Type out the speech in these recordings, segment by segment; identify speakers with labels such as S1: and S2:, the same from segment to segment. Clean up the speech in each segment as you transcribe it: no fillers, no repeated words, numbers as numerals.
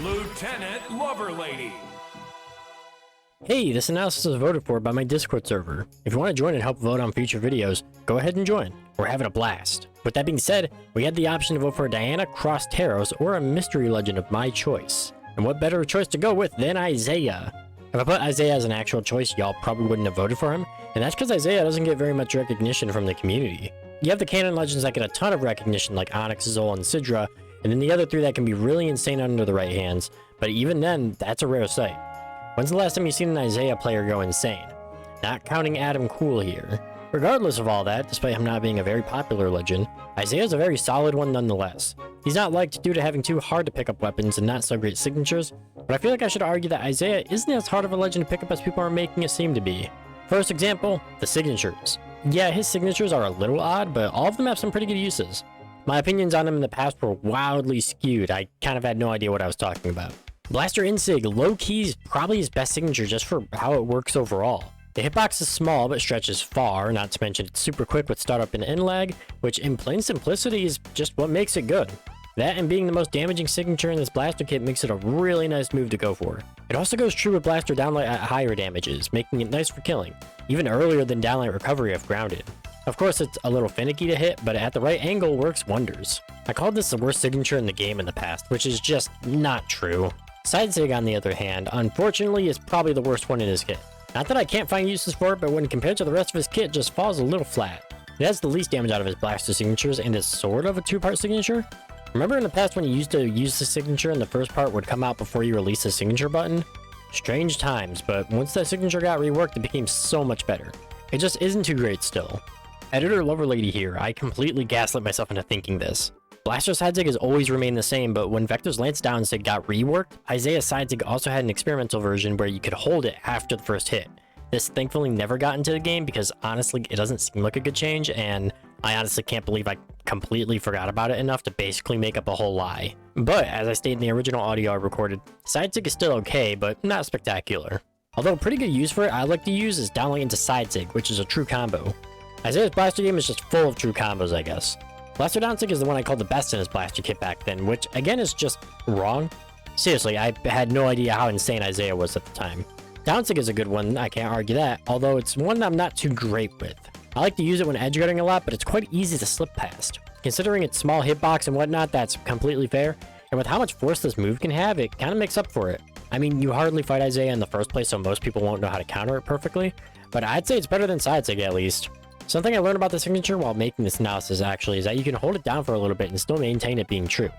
S1: Lieutenant Loverlady.
S2: Hey, this analysis is voted for by my Discord server. If you want to join and help vote on future videos, go ahead and join. We're having a blast. With that being said, we had the option to vote for Diana Cross Taros or a mystery legend of my choice. And what better choice to go with than Isaiah? If I put Isaiah as an actual choice, y'all probably wouldn't have voted for him, and that's because Isaiah doesn't get very much recognition from the community. You have the canon legends that get a ton of recognition like Onyx, Zol, and Sidra, and then the other three that can be really insane under the right hands, but even then, that's a rare sight. When's the last time you've seen an Isaiah player go insane? Not counting Adam Cool here. Regardless of all that, despite him not being a very popular legend, Isaiah's a very solid one nonetheless. He's not liked due to having too hard to pick up weapons and not so great signatures, but I feel like I should argue that Isaiah isn't as hard of a legend to pick up as people are making it seem to be. First example, the signatures. Yeah, his signatures are a little odd, but all of them have some pretty good uses. My opinions on him in the past were wildly skewed. I kind of had no idea what I was talking about. Blaster Insig, low-key is probably his best signature just for how it works overall. The hitbox is small but stretches far, not to mention it's super quick with startup and end lag, which in plain simplicity is just what makes it good. That and being the most damaging signature in this blaster kit makes it a really nice move to go for. It also goes true with blaster downlight at higher damages, making it nice for killing, even earlier than downlight recovery if grounded. Of course it's a little finicky to hit, but at the right angle works wonders. I called this the worst signature in the game in the past, which is just not true. Side Sig, on the other hand, unfortunately is probably the worst one in his kit. Not that I can't find uses for it, but when compared to the rest of his kit, just falls a little flat. It has the least damage out of his blaster signatures and is sort of a two-part signature. Remember in the past when you used to use the signature and the first part would come out before you release the signature button? Strange times, but once that signature got reworked, it became so much better. It just isn't too great still. Editor Loverlady here, I completely gaslit myself into thinking this. Blaster Side Sig has always remained the same, but when Vector's Lance Down Sig got reworked, Isaiah's Side Sig also had an experimental version where you could hold it after the first hit. This thankfully never got into the game because honestly it doesn't seem like a good change, and I honestly can't believe I completely forgot about it enough to basically make up a whole lie. But as I stated in the original audio I recorded, Side Sig is still okay, but not spectacular. Although a pretty good use for it I like to use is downlight into Side Sig, which is a true combo. Isaiah's blaster game is just full of true combos, I guess. Blaster Down Sig is the one I called the best in his blaster kit back then, which again is just wrong. Seriously, I had no idea how insane Isaiah was at the time. Down Sig is a good one, I can't argue that, although it's one I'm not too great with. I like to use it when edgeguarding a lot, but it's quite easy to slip past. Considering its small hitbox and whatnot, that's completely fair, and with how much force this move can have, it kind of makes up for it. I mean, you hardly fight Isaiah in the first place, so most people won't know how to counter it perfectly, but I'd say it's better than Side Sig at least. Something I learned about the signature while making this analysis actually is that you can hold it down for a little bit and still maintain it being true.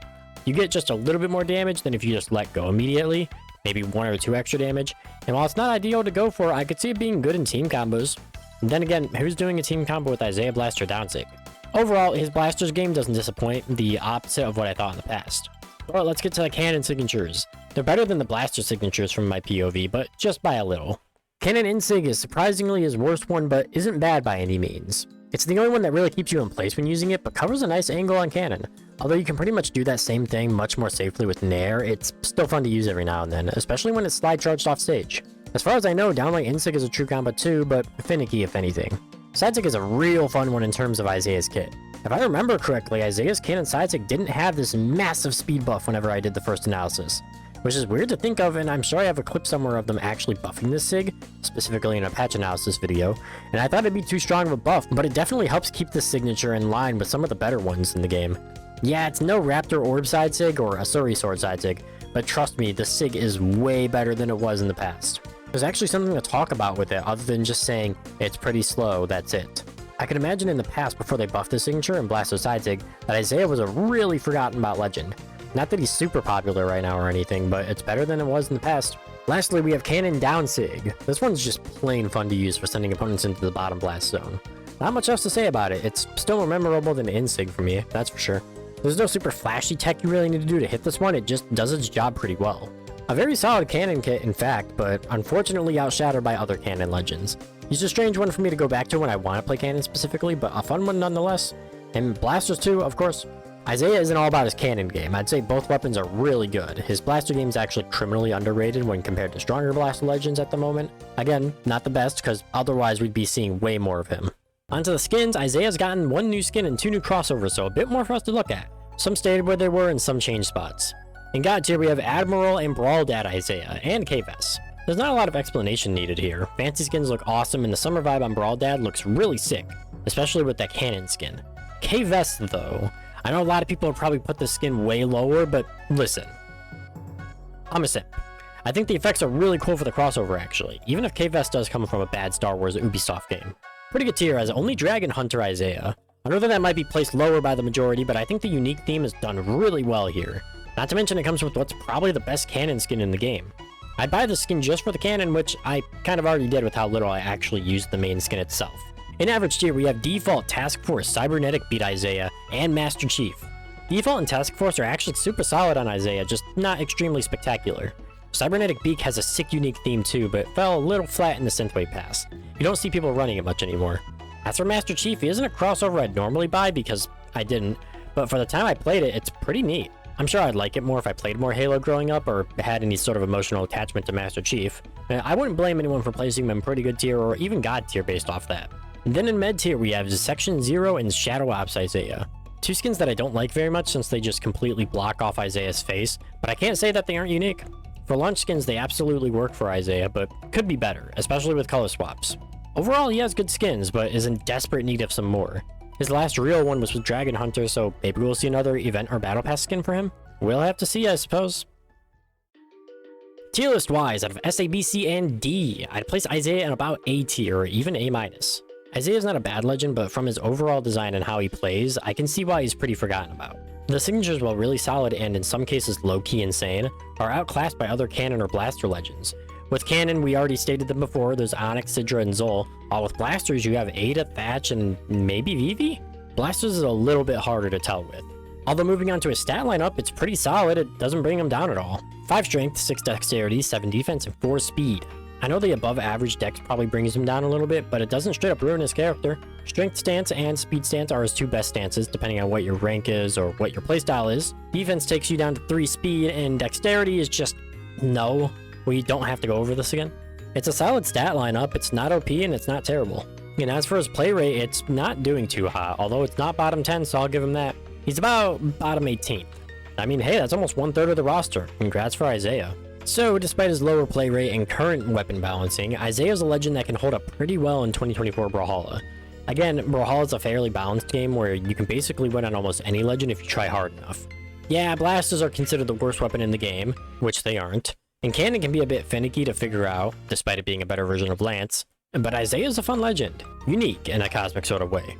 S2: You get just a little bit more damage than if you just let go immediately, maybe 1 or 2 extra damage, and while it's not ideal to go for, I could see it being good in team combos. And then again, who's doing a team combo with Isaiah Blaster Down Sig? Overall, his Blaster's game doesn't disappoint, the opposite of what I thought in the past. But let's get to the canon signatures. They're better than the Blaster signatures from my POV, but just by a little. Canon Insig is surprisingly his worst one, but isn't bad by any means. It's the only one that really keeps you in place when using it, but covers a nice angle on cannon. Although you can pretty much do that same thing much more safely with Nair, it's still fun to use every now and then, especially when it's slide charged off stage. As far as I know, downlight Insig is a true combo too, but finicky if anything. Side Sig is a real fun one in terms of Isaiah's kit. If I remember correctly, Isaiah's canon Side Sig didn't have this massive speed buff whenever I did the first analysis. Which is weird to think of, and I'm sure I have a clip somewhere of them actually buffing this sig, specifically in a patch analysis video, and I thought it'd be too strong of a buff, but it definitely helps keep this signature in line with some of the better ones in the game. Yeah, it's no Raptor Orb Side Sig or Asuri Sword Side Sig, but trust me, the sig is way better than it was in the past. There's actually something to talk about with it other than just saying, it's pretty slow, that's it. I can imagine in the past before they buffed the signature and Blaster Side Sig, that Isaiah was a really forgotten about legend. Not that he's super popular right now or anything, but it's better than it was in the past. Lastly, we have Canon Down Sig. This one's just plain fun to use for sending opponents into the bottom blast zone. Not much else to say about it, it's still more memorable than Insig for me, that's for sure. There's no super flashy tech you really need to do to hit this one, it just does its job pretty well. A very solid cannon kit in fact, but unfortunately outshadowed by other cannon legends. He's a strange one for me to go back to when I want to play cannon specifically, but a fun one nonetheless. And blasters too, of course. Isaiah isn't all about his cannon game. I'd say both weapons are really good. His blaster game is actually criminally underrated when compared to stronger blaster legends at the moment. Again, not the best, because otherwise we'd be seeing way more of him. Onto the skins, Isaiah's gotten 1 new skin and 2 new crossovers, so a bit more for us to look at. Some stayed where they were and some changed spots. In God tier, we have Admiral and Brawl Dad Isaiah, and K-Vest. There's not a lot of explanation needed here. Fancy skins look awesome, and the summer vibe on Brawl Dad looks really sick, especially with that cannon skin. K-Vest, though, I know a lot of people would probably put this skin way lower, but listen. I'm a simp. I think the effects are really cool for the crossover, actually, even if K-Vest does come from a bad Star Wars Ubisoft game. Pretty good tier as only Dragon Hunter Isaiah. I know that might be placed lower by the majority, but I think the unique theme is done really well here. Not to mention it comes with what's probably the best cannon skin in the game. I'd buy the skin just for the cannon, which I kind of already did with how little I actually used the main skin itself. In average tier, we have Default, Task Force, Cybernetic Beat Isaiah, and Master Chief. Default and Task Force are actually super solid on Isaiah, just not extremely spectacular. Cybernetic Beak has a sick unique theme too, but fell a little flat in the Synthwave Pass. You don't see people running it much anymore. As for Master Chief, he isn't a crossover I'd normally buy because I didn't, but for the time I played it, it's pretty neat. I'm sure I'd like it more if I played more Halo growing up or had any sort of emotional attachment to Master Chief. I wouldn't blame anyone for placing him in pretty good tier or even God tier based off that. And then in med tier, we have Section 0 and Shadow Ops Isaiah. Two skins that I don't like very much since they just completely block off Isaiah's face, but I can't say that they aren't unique. For launch skins, they absolutely work for Isaiah, but could be better, especially with color swaps. Overall, he has good skins, but is in desperate need of some more. His last real one was with Dragon Hunter, so maybe we'll see another event or battle pass skin for him? We'll have to see, I suppose. Tier list wise, out of S, A, B, C, and D, I'd place Isaiah in about A tier or even A-. Isaiah's not a bad legend, but from his overall design and how he plays, I can see why he's pretty forgotten about. The signatures, while really solid and in some cases low-key insane, are outclassed by other cannon or blaster legends. With cannon, we already stated them before, there's Onyx, Sidra, and Zol, while with blasters you have Ada, Thatch, and maybe Vivi? Blasters is a little bit harder to tell with. Although moving on to his stat lineup, it's pretty solid, it doesn't bring him down at all. 5 strength, 6 dexterity, 7 defense, and 4 speed. I know the above average dex probably brings him down a little bit, but it doesn't straight up ruin his character. Strength stance and speed stance are his 2 best stances, depending on what your rank is or what your playstyle is. Defense takes you down to 3 speed, and dexterity is just no. We don't have to go over this again. It's a solid stat lineup, it's not OP and it's not terrible. And as for his play rate, it's not doing too hot, although it's not bottom 10, so I'll give him that. He's about bottom 18th. I mean, hey, that's almost 1/3 of the roster. Congrats for Isaiah. So, despite his lower play rate and current weapon balancing, Isaiah's a legend that can hold up pretty well in 2024 Brawlhalla. Again, Brawlhalla is a fairly balanced game where you can basically win on almost any legend if you try hard enough. Yeah, blasters are considered the worst weapon in the game, which they aren't. And cannon can be a bit finicky to figure out, despite it being a better version of Lance. But Isaiah's a fun legend, unique in a cosmic sort of way.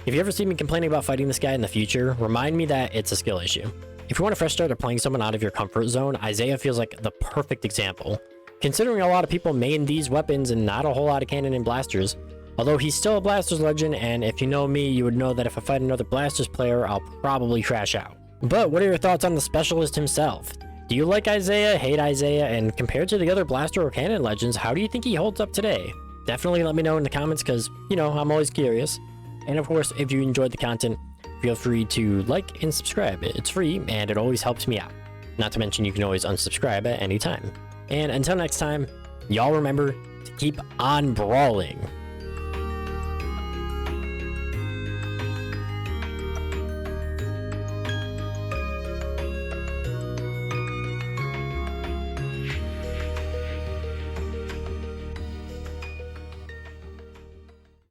S2: If you ever see me complaining about fighting this guy in the future, remind me that it's a skill issue. If you want a fresh start of playing someone out of your comfort zone, Isaiah feels like the perfect example. Considering a lot of people main these weapons and not a whole lot of cannon and blasters, although he's still a blasters legend, and if you know me, you would know that if I fight another blasters player, I'll probably crash out. But what are your thoughts on the specialist himself? Do you like Isaiah, hate Isaiah, and compared to the other blaster or cannon legends, how do you think he holds up today? Definitely let me know in the comments because, you know, I'm always curious. And of course, if you enjoyed the content, feel free to like and subscribe. It's free and it always helps me out. Not to mention you can always unsubscribe at any time. And until next time, y'all remember to keep on brawling.